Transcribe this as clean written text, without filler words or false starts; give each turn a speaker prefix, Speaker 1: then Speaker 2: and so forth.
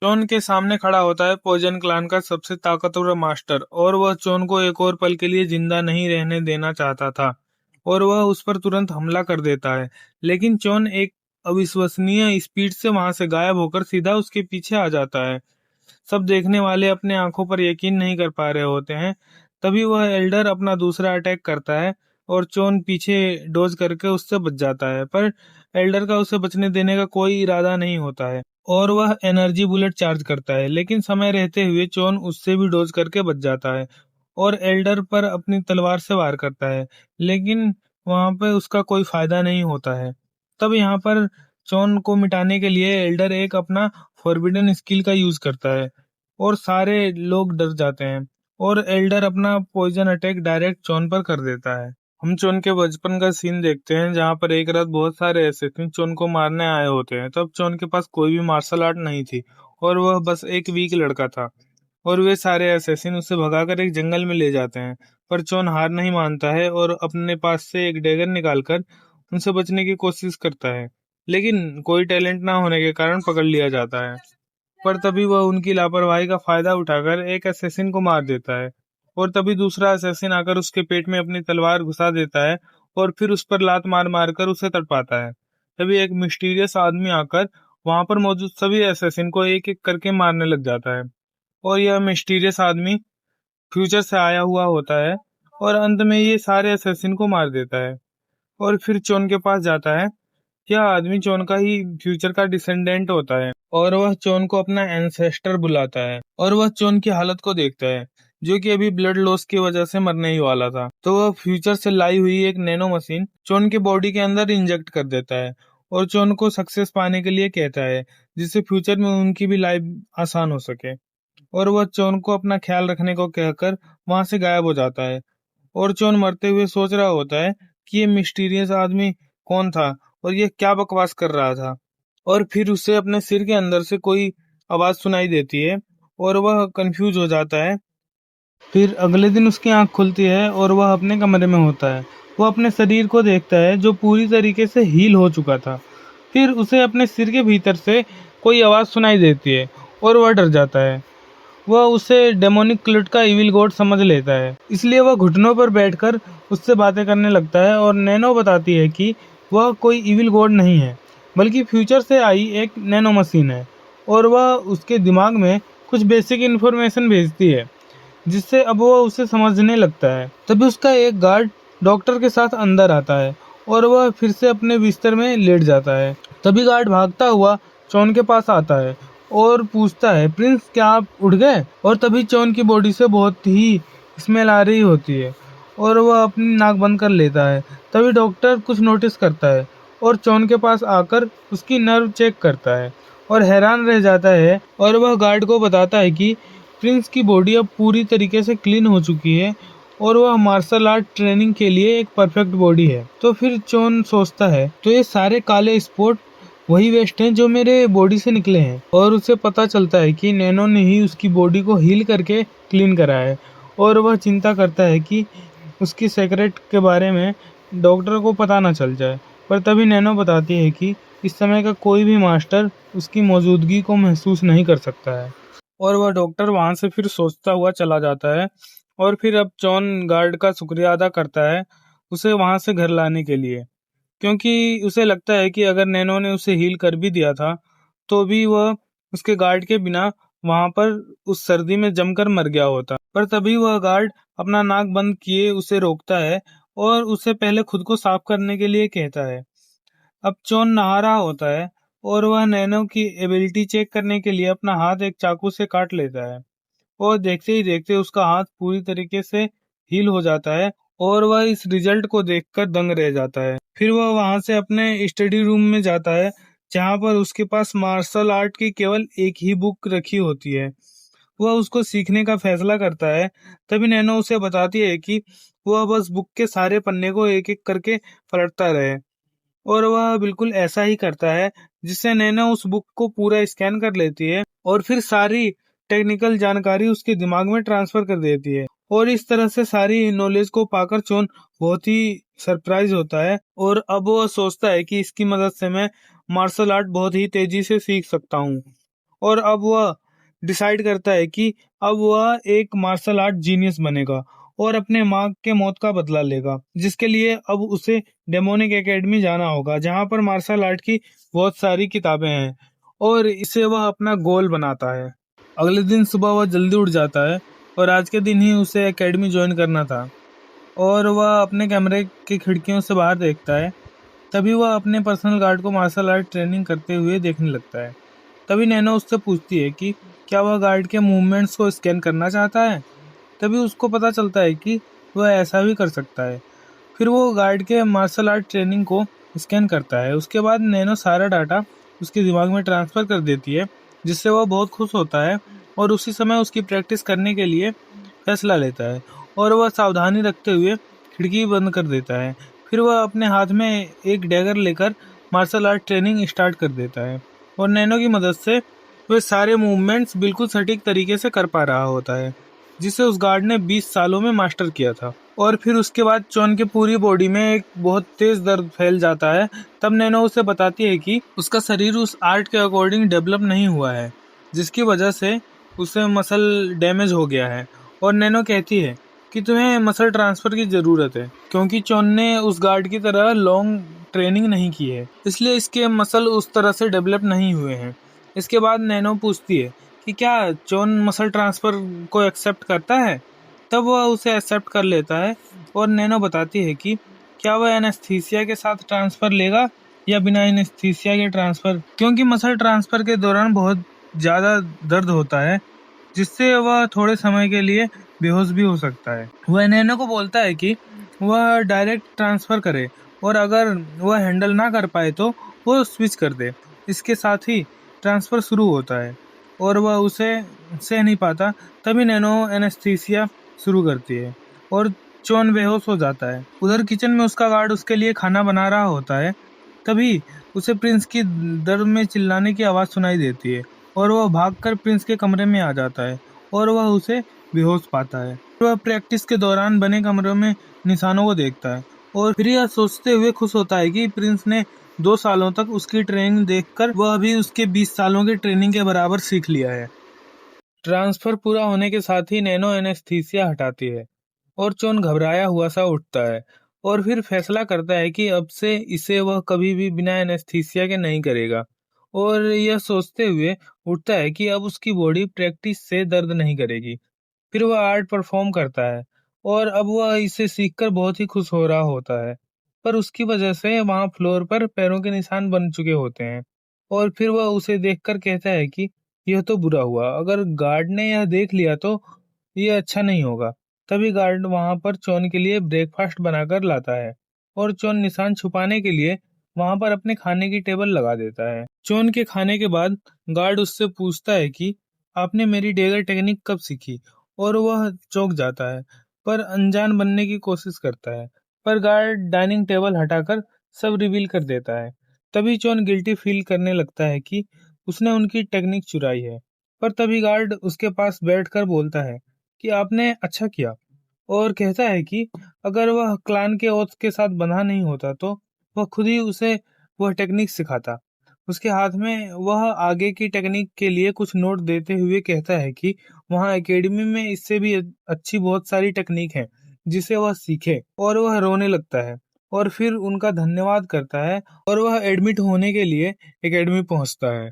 Speaker 1: चोन के सामने खड़ा होता है पोजन क्लान का सबसे ताकतवर मास्टर और वह चोन को एक और पल के लिए जिंदा नहीं रहने देना चाहता था और वह उस पर तुरंत हमला कर देता है। लेकिन चोन एक अविश्वसनीय स्पीड से वहां से गायब होकर सीधा उसके पीछे आ जाता है। सब देखने वाले अपने आंखों पर यकीन नहीं कर पा रहे होते हैं। तभी वह एल्डर अपना दूसरा अटैक करता है और चोन पीछे डोज करके उससे बच जाता है, पर एल्डर का उसे बचने देने का कोई इरादा नहीं होता है और वह एनर्जी बुलेट चार्ज करता है। लेकिन समय रहते हुए चोन उससे भी डोज करके बच जाता है और एल्डर पर अपनी तलवार से वार करता है, लेकिन वहां पे उसका कोई फायदा नहीं होता है। तब यहाँ पर चोन को मिटाने के लिए एल्डर एक अपना फॉरबिडन स्किल का यूज करता है और सारे लोग डर जाते हैं और एल्डर अपना पॉइजन अटैक डायरेक्ट चोन पर कर देता है। हम चोन के बचपन का सीन देखते हैं जहाँ पर एक रात बहुत सारे एसेसिन चोन को मारने आए होते हैं। तब चोन के पास कोई भी मार्शल आर्ट नहीं थी और वह बस एक वीक लड़का था और वे सारे एसेसिन उसे भगाकर एक जंगल में ले जाते हैं। पर चोन हार नहीं मानता है और अपने पास से एक डैगर निकालकर उनसे बचने की कोशिश करता है, लेकिन कोई टैलेंट ना होने के कारण पकड़ लिया जाता है। पर तभी वह उनकी लापरवाही का फायदा उठाकर एक असैसिन को मार देता है और तभी दूसरा असैसिन आकर उसके पेट में अपनी तलवार घुसा देता है और फिर उस पर लात मार मार कर उसे तड़पाता है। तभी एक मिस्टीरियस आदमी आकर वहां पर मौजूद सभी असैसिन को एक एक करके मारने लग जाता है और यह मिस्टीरियस आदमी फ्यूचर से आया हुआ होता है और अंत में ये सारे असैसिन को मार देता है और फिर चोन के पास जाता है। यह आदमी चोन का ही फ्यूचर का डिसेंडेंट होता है और वह चोन को अपना एंसेस्टर बुलाता है और वह चोन की हालत को देखता है जो कि अभी ब्लड लॉस की वजह से मरने ही वाला था। तो वह फ्यूचर से लाई हुई एक नैनो मशीन चोन के बॉडी के अंदर इंजेक्ट कर देता है और चोन को सक्सेस पाने के लिए कहता है, जिससे फ्यूचर में उनकी भी लाइफ आसान हो सके। और वह चोन को अपना ख्याल रखने को कहकर वहां से गायब हो जाता है और चोन मरते हुए सोच रहा होता है कि ये मिस्टीरियस आदमी कौन था और ये क्या बकवास कर रहा था। और फिर उसे अपने सिर के अंदर से कोई आवाज सुनाई देती है और वह कंफ्यूज हो जाता है। फिर अगले दिन उसकी आंख खुलती है और वह अपने कमरे में होता है। वो अपने शरीर को देखता है जो पूरी तरीके से हील हो चुका था। फिर उसे अपने सिर के भीतर से कोई आवाज सुनाई देती है और वह डर जाता है। वह उसे डेमोनिक क्लट का इविल गॉड समझ लेता है, इसलिए वह घुटनों पर बैठकर उससे बातें करने लगता है और नैनो बताती है कि वह कोई इविल गॉड नहीं है, बल्कि फ्यूचर से आई एक नैनो मशीन है और वह उसके दिमाग में कुछ बेसिक इन्फॉर्मेशन भेजती है, जिससे अब वह उसे समझने लगता है। तभी उसका एक गार्ड डॉक्टर के साथ अंदर आता है और वह फिर से अपने बिस्तर में लेट जाता है। तभी गार्ड भागता हुआ चौन के पास आता है और पूछता है, प्रिंस क्या आप उठ गए? और तभी चौन की बॉडी से बहुत ही स्मेल आ रही होती है और वह अपनी नाक बंद कर लेता है। तभी डॉक्टर कुछ नोटिस करता है और चौन के पास आकर उसकी नर्व चेक करता है और हैरान रह जाता है और वह गार्ड को बताता है कि प्रिंस की बॉडी अब पूरी तरीके से क्लीन हो चुकी है और वह मार्शल आर्ट ट्रेनिंग के लिए एक परफेक्ट बॉडी है। तो फिर चोन सोचता है, तो ये सारे काले स्पॉट वही वेस्ट हैं जो मेरे बॉडी से निकले हैं और उसे पता चलता है कि नैनो ने ही उसकी बॉडी को हील करके क्लीन करा है और वह चिंता करता है कि उसकी सेक्रेट के बारे में डॉक्टर को पता ना चल जाए। पर तभी नैनो बताती है कि इस समय का कोई भी मास्टर उसकी मौजूदगी को महसूस नहीं कर सकता है और वह डॉक्टर वहां से फिर सोचता हुआ चला जाता है। और फिर अब जॉन गार्ड का शुक्रिया अदा करता है उसे वहां से घर लाने के लिए, क्योंकि उसे लगता है कि अगर नैनो ने उसे हील कर भी दिया था तो भी वह उसके गार्ड के बिना वहां पर उस सर्दी में जमकर मर गया होता। पर तभी वह गार्ड अपना नाक बंद किए उसे रोकता है और उसे पहले खुद को साफ करने के लिए कहता है। अब चोन नहा रहा होता है और वह नैनो की एबिलिटी चेक करने के लिए अपना हाथ एक चाकू से काट लेता है और देखते ही देखते उसका हाथ पूरी तरीके से हील हो जाता है और वह इस रिजल्ट को देखकर दंग रह जाता है। फिर वह वहां से अपने स्टडी रूम में जाता है जहां पर उसके पास मार्शल आर्ट की केवल एक ही बुक रखी होती है। वह उसको सीखने का फैसला करता है। तभी नैनो उसे बताती है कि वह बस बुक के सारे पन्ने को एक एक करके पलटता रहे और वह बिल्कुल ऐसा ही करता है, जिससे नैना उस बुक को पूरा स्कैन कर लेती है और फिर सारी टेक्निकल जानकारी उसके दिमाग में ट्रांसफर कर देती है। और इस तरह से सारी नॉलेज को पाकर चोन बहुत ही सरप्राइज होता है और अब वह सोचता है कि इसकी मदद से मैं मार्शल आर्ट बहुत ही तेजी से सीख सकता हूँ और अब वह डिसाइड करता है कि अब वह एक मार्शल आर्ट जीनियस बनेगा और अपने माँ के मौत का बदला लेगा, जिसके लिए अब उसे डेमोनिक एकेडमी जाना होगा, जहाँ पर मार्शल आर्ट की बहुत सारी किताबें हैं और इसे वह अपना गोल बनाता है। अगले दिन सुबह वह जल्दी उठ जाता है और आज के दिन ही उसे एकेडमी ज्वाइन करना था और वह अपने कमरे की खिड़कियों से बाहर देखता है। तभी वह अपने पर्सनल गार्ड को मार्शल आर्ट ट्रेनिंग करते हुए देखने लगता है। तभी नैनो उससे पूछती है कि क्या वह गार्ड के मूवमेंट्स को स्कैन करना चाहता है। तभी उसको पता चलता है कि वह ऐसा भी कर सकता है। फिर वो गार्ड के मार्शल आर्ट ट्रेनिंग को स्कैन करता है। उसके बाद नैनो सारा डाटा उसके दिमाग में ट्रांसफर कर देती है, जिससे वह बहुत खुश होता है और उसी समय उसकी प्रैक्टिस करने के लिए फैसला लेता है और वह सावधानी रखते हुए खिड़की बंद कर देता है। फिर वह अपने हाथ में एक डैगर लेकर मार्शल आर्ट ट्रेनिंग स्टार्ट कर देता है और नैनो की मदद से वह सारे मूवमेंट्स बिल्कुल सटीक तरीके से कर पा रहा होता है, जिसे उस गार्ड ने 20 सालों में मास्टर किया था। और फिर उसके बाद चॉन की पूरी बॉडी में एक बहुत तेज दर्द फैल जाता है। तब नैनो उसे बताती है कि उसका शरीर उस आर्ट के अकॉर्डिंग डेवलप नहीं हुआ है, जिसकी वजह से उसे मसल डैमेज हो गया है। और नैनो कहती है कि तुम्हें मसल ट्रांसफर की जरूरत है, क्योंकि चॉन ने उस गार्ड की तरह लॉन्ग ट्रेनिंग नहीं की है, इसलिए इसके मसल उस तरह से डेवलप नहीं हुए हैं। इसके बाद नैनो पूछती है कि क्या चॉन मसल ट्रांसफर को एक्सेप्ट करता है। तब वह उसे एक्सेप्ट कर लेता है और नैनो बताती है कि क्या वह एनेस्थीसिया के साथ ट्रांसफर लेगा या बिना एनेस्थीसिया के ट्रांसफर, क्योंकि मसल ट्रांसफर के दौरान बहुत ज़्यादा दर्द होता है, जिससे वह थोड़े समय के लिए बेहोश भी हो सकता है। वह नैनो को बोलता है कि वह डायरेक्ट ट्रांसफर करे और अगर वह हैंडल ना कर पाए तो वो स्विच कर दे। इसके साथ ही ट्रांसफर शुरू होता है और वह उसे सह नहीं पाता। तभी नैनो एनेस्थीसिया शुरू करती है और चोन बेहोश हो जाता है। उधर किचन में उसका गार्ड उसके लिए खाना बना रहा होता है। तभी उसे प्रिंस की दर्द में चिल्लाने की आवाज़ सुनाई देती है और वह भागकर प्रिंस के कमरे में आ जाता है और वह उसे बेहोश पाता है। वह प्रैक्टिस के दौरान बने कमरों में निशानों को देखता है और फिर यह सोचते हुए खुश होता है कि प्रिंस ने 2 सालों तक उसकी ट्रेनिंग देखकर वह भी उसके 20 सालों की ट्रेनिंग के बराबर सीख लिया है। ट्रांसफर पूरा होने के साथ ही नैनो एनेस्थीसिया हटाती है और चोन घबराया हुआ सा उठता है और फिर फैसला करता है कि अब से इसे वह कभी भी बिना एनेस्थीसिया के नहीं करेगा। और यह सोचते हुए उठता है कि अब उसकी बॉडी प्रैक्टिस से दर्द नहीं करेगी। फिर वह आर्ट परफॉर्म करता है और अब वह इसे सीखकर बहुत ही खुश हो रहा होता है। पर उसकी वजह से वहां फ्लोर पर पैरों के निशान बन चुके होते हैं और फिर वह उसे देखकर कहता है कि यह तो बुरा हुआ, अगर गार्ड ने यह देख लिया तो ये अच्छा नहीं होगा। तभी गार्ड वहां पर चोन के लिए ब्रेकफास्ट बनाकर लाता है और चोन निशान छुपाने के लिए वहां पर अपने खाने की टेबल लगा देता है। चोन के खाने के बाद गार्ड उससे पूछता है कि आपने मेरी डेगर टेक्निक कब सीखी, और वह चौंक जाता है पर अनजान बनने की कोशिश करता है। पर गार्ड डाइनिंग टेबल हटाकर सब रिवील कर देता है। तभी चोन गिल्टी फील करने लगता है कि उसने उनकी टेक्निक चुराई है। पर तभी गार्ड उसके पास बैठकर बोलता है कि आपने अच्छा किया, और कहता है कि अगर वह क्लान के ओथ के साथ बंधा नहीं होता तो वह खुद ही उसे वह टेक्निक सिखाता। उसके हाथ में वह आगे की टेक्निक के लिए कुछ नोट देते हुए कहता है कि वहाँ एकेडमी में इससे भी अच्छी बहुत सारी टेक्निक है जिसे वह सीखे, और वह रोने लगता है और फिर उनका धन्यवाद करता है और वह एडमिट होने के लिए एकेडमी पहुंचता है।